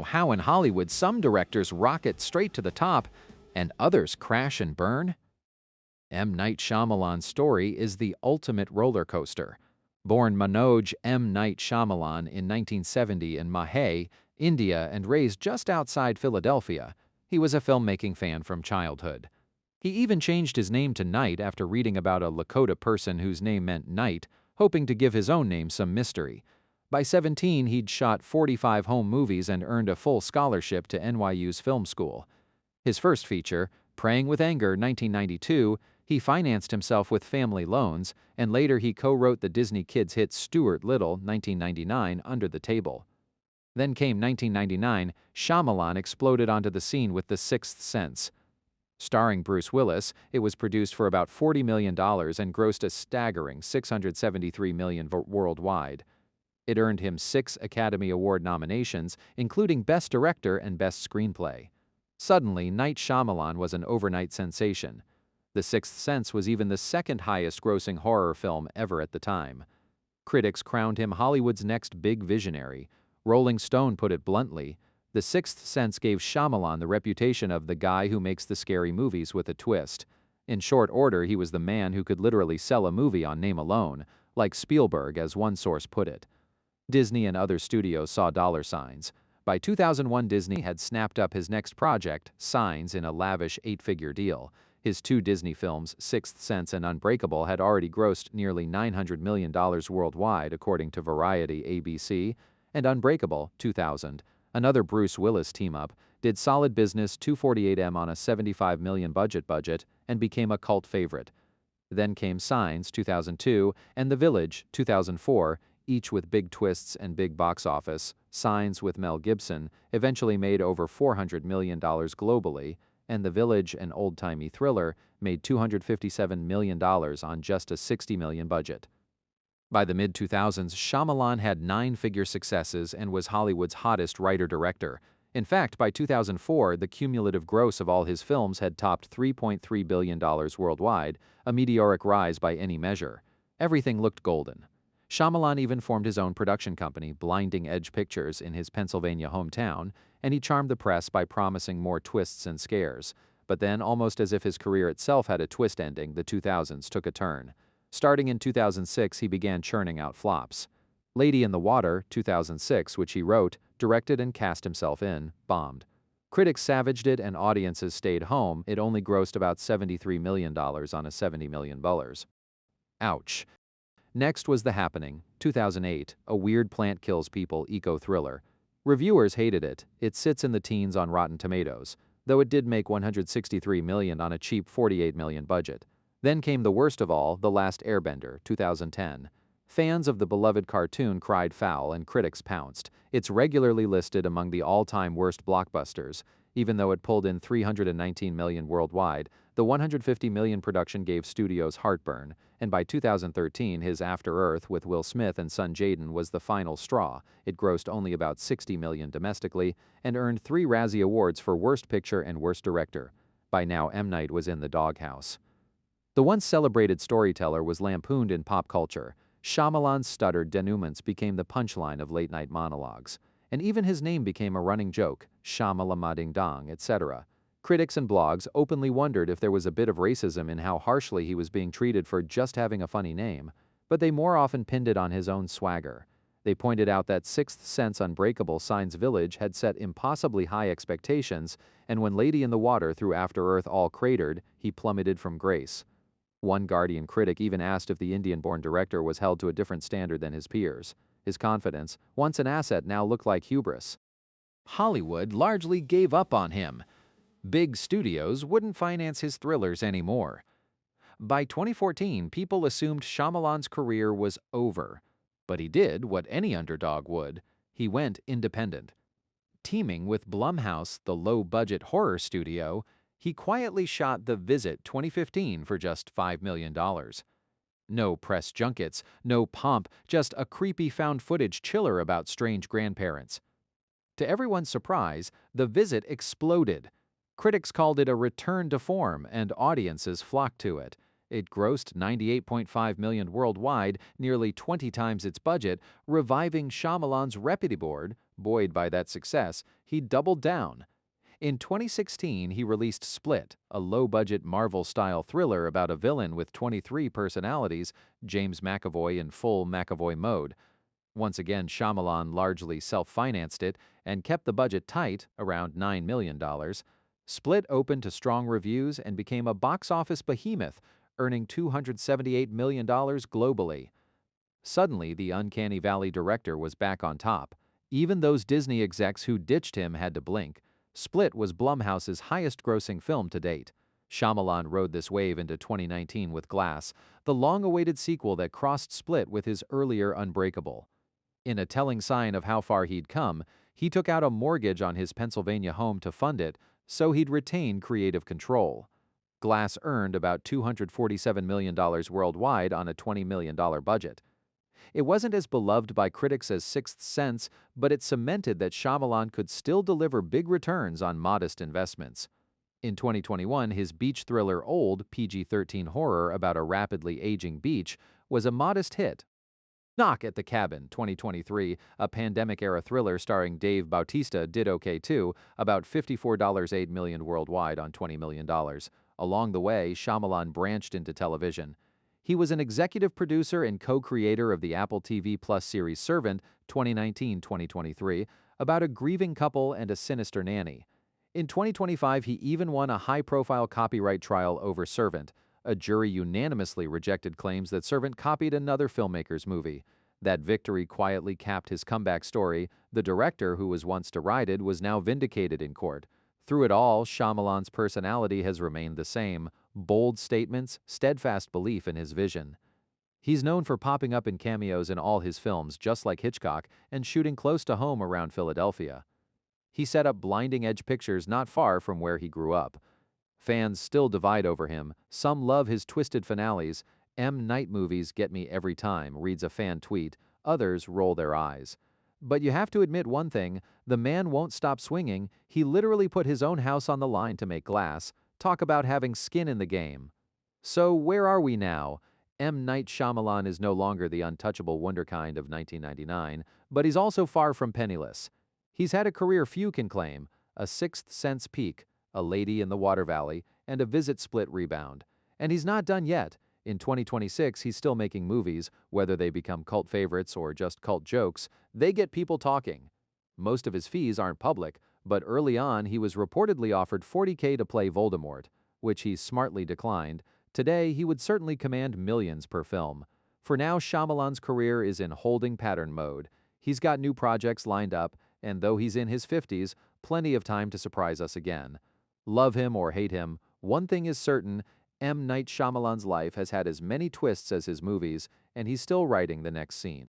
how in Hollywood some directors rocket straight to the top and others crash and burn? M. Night Shyamalan's story is the ultimate roller coaster. Born Manoj M. Night Shyamalan in 1970 in Mahe, India, and raised just outside Philadelphia, he was a filmmaking fan from childhood. He even changed his name to Night after reading about a Lakota person whose name meant night, hoping to give his own name some mystery. By 17, he'd shot 45 home movies and earned a full scholarship to NYU's film school. His first feature, Praying with Anger, 1992, he financed himself with family loans, and later he co-wrote the Disney kids hit Stuart Little, 1999, Under the Table. Then came 1999, Shyamalan exploded onto the scene with The Sixth Sense. Starring Bruce Willis, it was produced for about $40 million and grossed a staggering $673 million worldwide. It earned him 6 Academy Award nominations, including Best Director and Best Screenplay. Suddenly, Night Shyamalan was an overnight sensation. The Sixth Sense was even the second highest-grossing horror film ever at the time. Critics crowned him Hollywood's next big visionary. Rolling Stone put it bluntly, The Sixth Sense gave Shyamalan the reputation of the guy who makes the scary movies with a twist. In short order, he was the man who could literally sell a movie on name alone, like Spielberg, as one source put it. Disney and other studios saw dollar signs. By 2001, Disney had snapped up his next project, Signs, in a lavish 8-figure deal. His 2 Disney films, Sixth Sense and Unbreakable, had already grossed nearly $900 million worldwide, according to Variety ABC, and Unbreakable, 2000, another Bruce Willis team-up, did solid business, $248 on a $75 million budget, and became a cult favorite. Then came Signs, 2002, and The Village, 2004, each with big twists and big box office. Signs, with Mel Gibson, eventually made over $400 million globally, and The Village, an old-timey thriller, made $257 million on just a $60 million budget. By the mid-2000s, Shyamalan had 9-figure successes and was Hollywood's hottest writer-director. In fact, by 2004, the cumulative gross of all his films had topped $3.3 billion worldwide, a meteoric rise by any measure. Everything looked golden. Shyamalan even formed his own production company, Blinding Edge Pictures, in his Pennsylvania hometown, and he charmed the press by promising more twists and scares. But then, almost as if his career itself had a twist ending, the 2000s took a turn. Starting in 2006, he began churning out flops. Lady in the Water, 2006, which he wrote, directed and cast himself in, bombed. Critics savaged it and audiences stayed home. It only grossed about $73 million on a $70 million. Ouch. Next was The Happening, 2008, a weird plant kills people eco-thriller. Reviewers hated it. It sits in the teens on Rotten Tomatoes, though it did make $163 million on a cheap $48 million budget. Then came the worst of all, The Last Airbender, 2010. Fans of the beloved cartoon cried foul and critics pounced. It's regularly listed among the all-time worst blockbusters. Even though it pulled in $319 million worldwide, the $150 million production gave studios heartburn, and by 2013 his After Earth with Will Smith and son Jaden was the final straw. It grossed only about $60 million domestically and earned 3 Razzie Awards for Worst Picture and Worst Director. By now, M. Night was in the doghouse. The once celebrated storyteller was lampooned in pop culture. Shyamalan's stuttered denouements became the punchline of late-night monologues. And even his name became a running joke, Shyamalan-ding-dong, etc. Critics and blogs openly wondered if there was a bit of racism in how harshly he was being treated for just having a funny name, but they more often pinned it on his own swagger. They pointed out that Sixth Sense Unbreakable Signs Village had set impossibly high expectations, and when Lady in the Water through After Earth all cratered, he plummeted from grace. One Guardian critic even asked if the Indian-born director was held to a different standard than his peers. His confidence, once an asset, now looked like hubris. Hollywood largely gave up on him. Big studios wouldn't finance his thrillers anymore. By 2014, people assumed Shyamalan's career was over. But he did what any underdog would. He went independent. Teaming with Blumhouse, the low-budget horror studio, he quietly shot The Visit 2015 for just $5 million. No press junkets, no pomp, just a creepy found-footage chiller about strange grandparents. To everyone's surprise, The Visit exploded. Critics called it a return to form, and audiences flocked to it. It grossed $98.5 million worldwide, nearly 20 times its budget, reviving Shyamalan's reputable Buoyed by that success, he doubled down. In 2016, he released Split, a low-budget Marvel-style thriller about a villain with 23 personalities, James McAvoy in full McAvoy mode. Once again, Shyamalan largely self-financed it and kept the budget tight, around $9 million. Split opened to strong reviews and became a box office behemoth, earning $278 million globally. Suddenly, the Uncanny Valley director was back on top. Even those Disney execs who ditched him had to blink. Split was Blumhouse's highest-grossing film to date. Shyamalan rode this wave into 2019 with Glass, the long-awaited sequel that crossed Split with his earlier Unbreakable. In a telling sign of how far he'd come, he took out a mortgage on his Pennsylvania home to fund it, so he'd retain creative control. Glass earned about $247 million worldwide on a $20 million budget. It wasn't as beloved by critics as Sixth Sense, but it cemented that Shyamalan could still deliver big returns on modest investments. In 2021, his beach thriller Old, PG-13 horror about a rapidly aging beach, was a modest hit. Knock at the Cabin, 2023, a pandemic-era thriller starring Dave Bautista, did okay too, about $54.8 million worldwide on $20 million. Along the way, Shyamalan branched into television. He was an executive producer and co-creator of the Apple TV Plus series Servant, 2019-2023, about a grieving couple and a sinister nanny. In 2025, he even won a high-profile copyright trial over Servant. A jury unanimously rejected claims that Servant copied another filmmaker's movie. That victory quietly capped his comeback story. The director, who was once derided, was now vindicated in court. Through it all, Shyamalan's personality has remained the same: bold statements, steadfast belief in his vision. He's known for popping up in cameos in all his films, just like Hitchcock, and shooting close to home around Philadelphia. He set up Blinding Edge Pictures not far from where he grew up. Fans still divide over him. Some love his twisted finales. M. Night movies get me every time, reads a fan tweet. Others roll their eyes. But you have to admit one thing, the man won't stop swinging. He literally put his own house on the line to make Glass. Talk about having skin in the game. So where are we now? M. Night Shyamalan is no longer the untouchable wunderkind of 1999, but he's also far from penniless. He's had a career few can claim, a Sixth Sense peak, A Lady in the Water Valley, and a Visit Split rebound. And he's not done yet. In 2026, he's still making movies, whether they become cult favorites or just cult jokes, they get people talking. Most of his fees aren't public, but early on he was reportedly offered $40K to play Voldemort, which he smartly declined. Today, he would certainly command millions per film. For now, Shyamalan's career is in holding pattern mode. He's got new projects lined up, and though he's in his 50s, plenty of time to surprise us again. Love him or hate him, one thing is certain: M. Night Shyamalan's life has had as many twists as his movies, and he's still writing the next scene.